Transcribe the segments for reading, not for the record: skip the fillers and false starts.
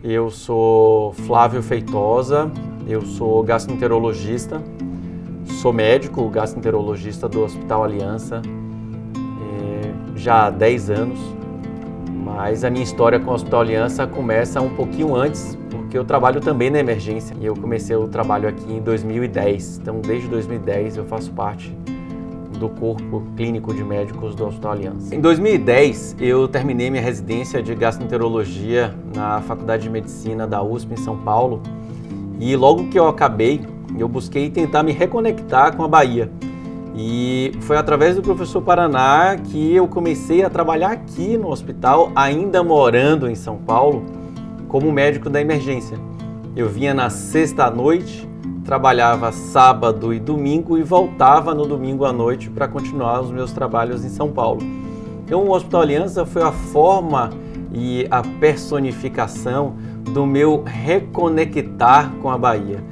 Eu sou Flávio Feitosa, eu sou gastroenterologista, sou médico gastroenterologista do Hospital Aliança já há 10 anos, mas a minha história com o Hospital Aliança começa um pouquinho antes, porque eu trabalho também na emergência e eu comecei o trabalho aqui em 2010, então desde 2010 eu faço parte do corpo clínico de médicos do Hospital Aliança. Em 2010 eu terminei minha residência de gastroenterologia na Faculdade de Medicina da USP em São Paulo e logo que eu acabei eu busquei tentar me reconectar com a Bahia. E foi através do professor Paraná que eu comecei a trabalhar aqui no hospital, ainda morando em São Paulo, como médico da emergência. Eu vinha na sexta à noite, trabalhava sábado e domingo e voltava no domingo à noite para continuar os meus trabalhos em São Paulo. Então o Hospital Aliança foi a forma e a personificação do meu reconectar com a Bahia.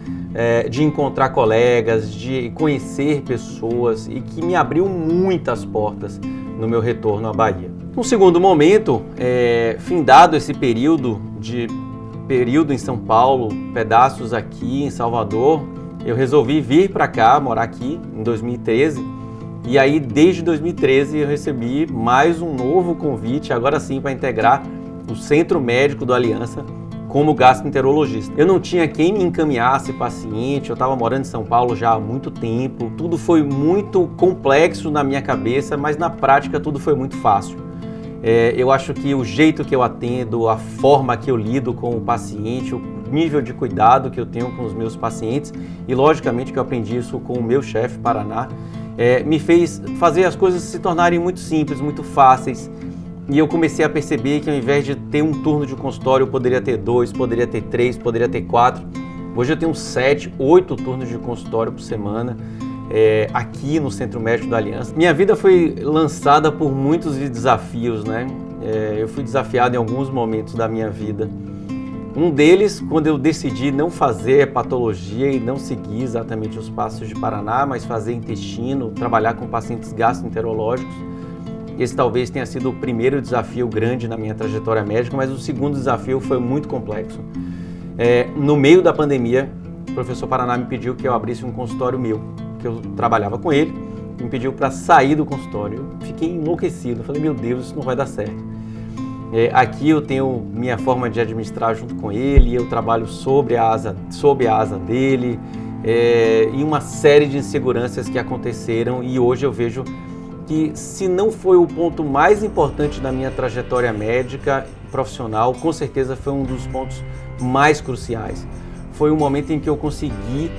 De encontrar colegas, de conhecer pessoas e que me abriu muitas portas no meu retorno à Bahia. No segundo momento, findado esse período em São Paulo, pedaços aqui em Salvador, eu resolvi vir para cá, morar aqui em 2013 e aí desde 2013 eu recebi mais um novo convite, agora sim para integrar o Centro Médico do Aliança como gastroenterologista. Eu não tinha quem me encaminhasse paciente, eu estava morando em São Paulo já há muito tempo, tudo foi muito complexo na minha cabeça, mas na prática tudo foi muito fácil. Eu acho que o jeito que eu atendo, a forma que eu lido com o paciente, o nível de cuidado que eu tenho com os meus pacientes e logicamente que eu aprendi isso com o meu chefe Paraná, me fez fazer as coisas se tornarem muito simples, muito fáceis. E eu comecei a perceber que ao invés de ter um turno de consultório, eu poderia ter 2, poderia ter 3, poderia ter 4. Hoje eu tenho 7, 8 turnos de consultório por semana aqui no Centro Médico da Aliança. Minha vida foi lançada por muitos desafios, né? Eu fui desafiado em alguns momentos da minha vida. Um deles, quando eu decidi não fazer patologia e não seguir exatamente os passos de Paraná, mas fazer intestino, trabalhar com pacientes gastroenterológicos. Esse talvez tenha sido o primeiro desafio grande na minha trajetória médica, mas o segundo desafio foi muito complexo. No meio da pandemia, o professor Paraná me pediu que eu abrisse um consultório meu, que eu trabalhava com ele, me pediu para sair do consultório. Eu fiquei enlouquecido, falei, meu Deus, isso não vai dar certo. Aqui eu tenho minha forma de administrar junto com ele, eu trabalho sob a asa dele, e uma série de inseguranças que aconteceram e hoje eu vejo que se não foi o ponto mais importante da minha trajetória médica profissional, com certeza foi um dos pontos mais cruciais. Foi um momento em que eu consegui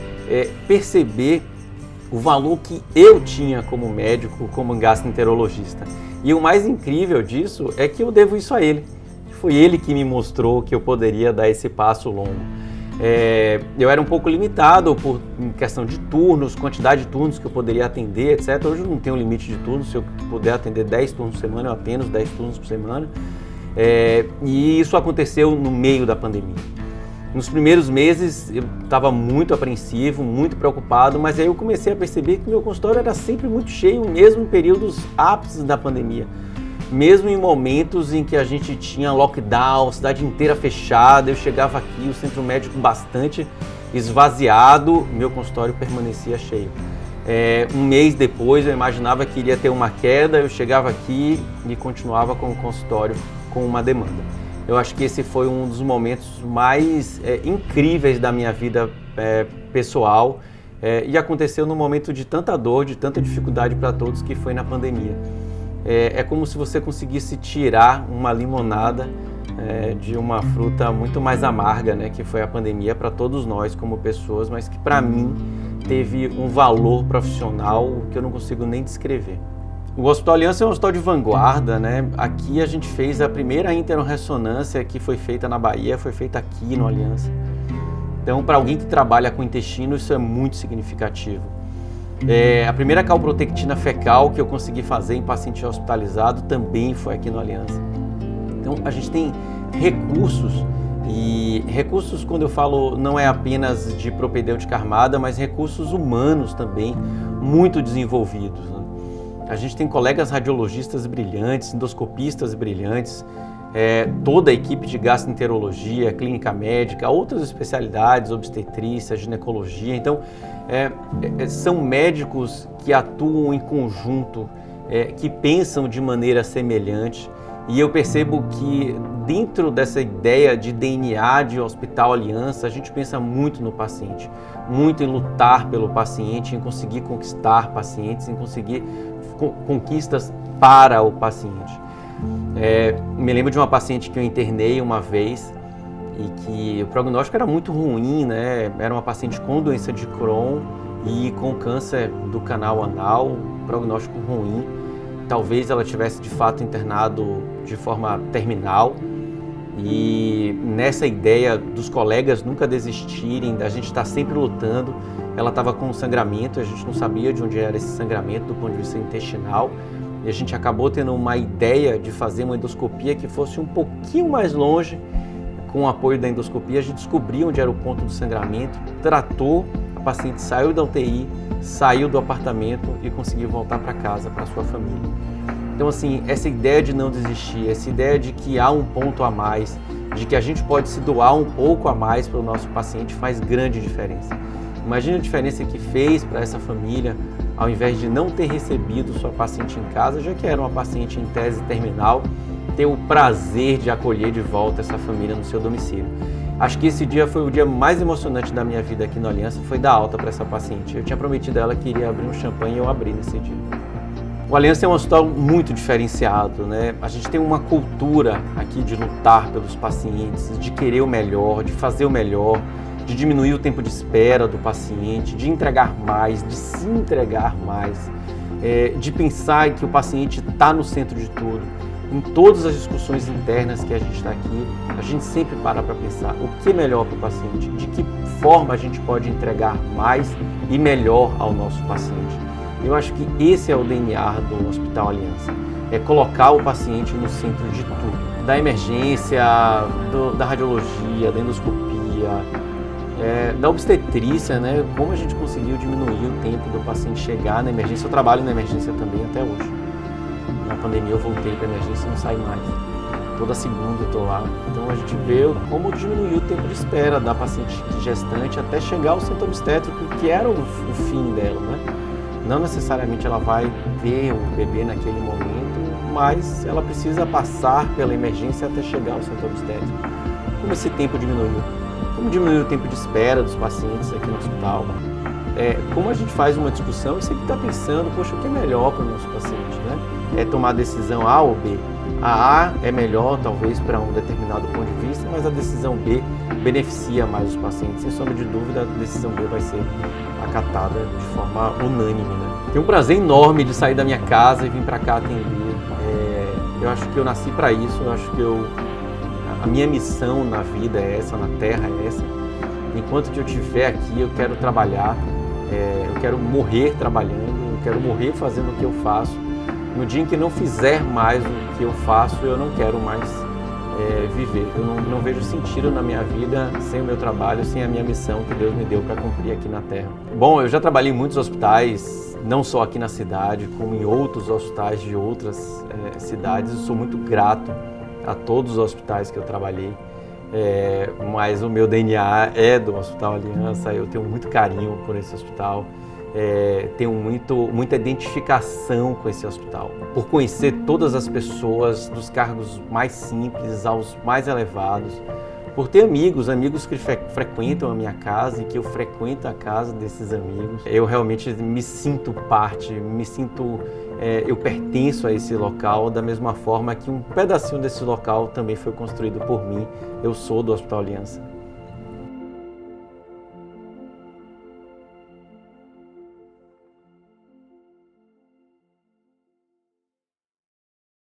perceber o valor que eu tinha como médico, como gastroenterologista. E o mais incrível disso é que eu devo isso a ele. Foi ele que me mostrou que eu poderia dar esse passo longo. Eu era um pouco limitado por questão de turnos, quantidade de turnos que eu poderia atender, etc. Hoje eu não tenho limite de turnos, se eu puder atender 10 turnos por semana, eu atendo 10 turnos por semana. E isso aconteceu no meio da pandemia. Nos primeiros meses eu estava muito apreensivo, muito preocupado, mas aí eu comecei a perceber que meu consultório era sempre muito cheio, mesmo em períodos ápices da pandemia. Mesmo em momentos em que a gente tinha lockdown, a cidade inteira fechada, eu chegava aqui, o centro médico bastante esvaziado, meu consultório permanecia cheio. Um mês depois eu imaginava que iria ter uma queda, eu chegava aqui e continuava com o consultório com uma demanda. Eu acho que esse foi um dos momentos mais incríveis da minha vida pessoal e aconteceu num momento de tanta dor, de tanta dificuldade para todos que foi na pandemia. É como se você conseguisse tirar uma limonada de uma fruta muito mais amarga, né, que foi a pandemia para todos nós como pessoas, mas que para mim teve um valor profissional que eu não consigo nem descrever. O Hospital Aliança é um hospital de vanguarda, né? Aqui a gente fez a primeira interressonância que foi feita na Bahia, foi feita aqui no Aliança. Então, para alguém que trabalha com intestino, isso é muito significativo. A primeira calprotectina fecal que eu consegui fazer em paciente hospitalizado também foi aqui no Aliança. Então, a gente tem recursos, e recursos, quando eu falo, não é apenas de propedêutica armada, mas recursos humanos também, muito desenvolvidos, né? A gente tem colegas radiologistas brilhantes, endoscopistas brilhantes, toda a equipe de gastroenterologia, clínica médica, outras especialidades, obstetrícia, ginecologia. Então, são médicos que atuam em conjunto, que pensam de maneira semelhante. E eu percebo que dentro dessa ideia de DNA de Hospital Aliança, a gente pensa muito no paciente, muito em lutar pelo paciente, em conseguir conquistar pacientes, em conseguir conquistas para o paciente. Me lembro de uma paciente que eu internei uma vez e que o prognóstico era muito ruim, né? Era uma paciente com doença de Crohn e com câncer do canal anal, prognóstico ruim. Talvez ela tivesse de fato internado de forma terminal, e nessa ideia dos colegas nunca desistirem, da gente estar sempre lutando, ela estava com sangramento, a gente não sabia de onde era esse sangramento do ponto de vista intestinal, e a gente acabou tendo uma ideia de fazer uma endoscopia que fosse um pouquinho mais longe. Com o apoio da endoscopia, a gente descobriu onde era o ponto do sangramento, tratou, a paciente saiu da UTI, saiu do apartamento e conseguiu voltar para casa, para a sua família. Então, assim, essa ideia de não desistir, essa ideia de que há um ponto a mais, de que a gente pode se doar um pouco a mais para o nosso paciente, faz grande diferença. Imagina a diferença que fez para essa família, ao invés de não ter recebido sua paciente em casa, já que era uma paciente em tese terminal, ter o prazer de acolher de volta essa família no seu domicílio. Acho que esse dia foi o dia mais emocionante da minha vida aqui no Aliança, foi dar alta para essa paciente. Eu tinha prometido a ela que iria abrir um champanhe e eu abri nesse dia. O Aliança é um hospital muito diferenciado, né? A gente tem uma cultura aqui de lutar pelos pacientes, de querer o melhor, de fazer o melhor, de diminuir o tempo de espera do paciente, de entregar mais, de se entregar mais, de pensar que o paciente está no centro de tudo. Em todas as discussões internas que a gente está aqui, a gente sempre para pensar o que é melhor para o paciente, de que forma a gente pode entregar mais e melhor ao nosso paciente. Eu acho que esse é o DNA do Hospital Aliança, é colocar o paciente no centro de tudo, da emergência, da radiologia, da endoscopia, da obstetrícia, né? Como a gente conseguiu diminuir o tempo do paciente chegar na emergência. Eu trabalho na emergência também até hoje. Na pandemia eu voltei para a emergência e não saio mais. Toda segunda eu estou lá. Então a gente vê como diminuiu o tempo de espera da paciente gestante até chegar ao centro obstétrico, que era o fim dela, né? Não necessariamente ela vai ver o bebê naquele momento, mas ela precisa passar pela emergência até chegar ao centro obstétrico. Como esse tempo diminuiu? Como diminuiu o tempo de espera dos pacientes aqui no hospital? Como a gente faz uma discussão e sempre está pensando, poxa, o que é melhor para o nosso paciente, né? É tomar a decisão A ou B. A A é melhor, talvez, para um determinado ponto de vista, mas a decisão B beneficia mais os pacientes. Sem sombra de dúvida, a decisão B vai ser acatada de forma unânime, né? Tenho um prazer enorme de sair da minha casa e vir para cá atender. Eu acho que eu nasci para isso, eu acho que a minha missão na vida é essa, na Terra é essa. Enquanto que eu estiver aqui, eu quero trabalhar, eu quero morrer trabalhando, eu quero morrer fazendo o que eu faço. No dia em que não fizer mais o que eu faço, eu não quero mais viver. Eu não vejo sentido na minha vida sem o meu trabalho, sem a minha missão que Deus me deu para cumprir aqui na Terra. Bom, eu já trabalhei em muitos hospitais, não só aqui na cidade, como em outros hospitais de outras cidades. Eu sou muito grato a todos os hospitais que eu trabalhei. Mas o meu DNA é do Hospital Aliança, eu tenho muito carinho por esse hospital, tenho muita identificação com esse hospital, por conhecer todas as pessoas, dos cargos mais simples aos mais elevados, por ter amigos que frequentam a minha casa e que eu frequento a casa desses amigos. Eu realmente me sinto parte, eu pertenço a esse local da mesma forma que um pedacinho desse local também foi construído por mim. Eu sou do Hospital Aliança.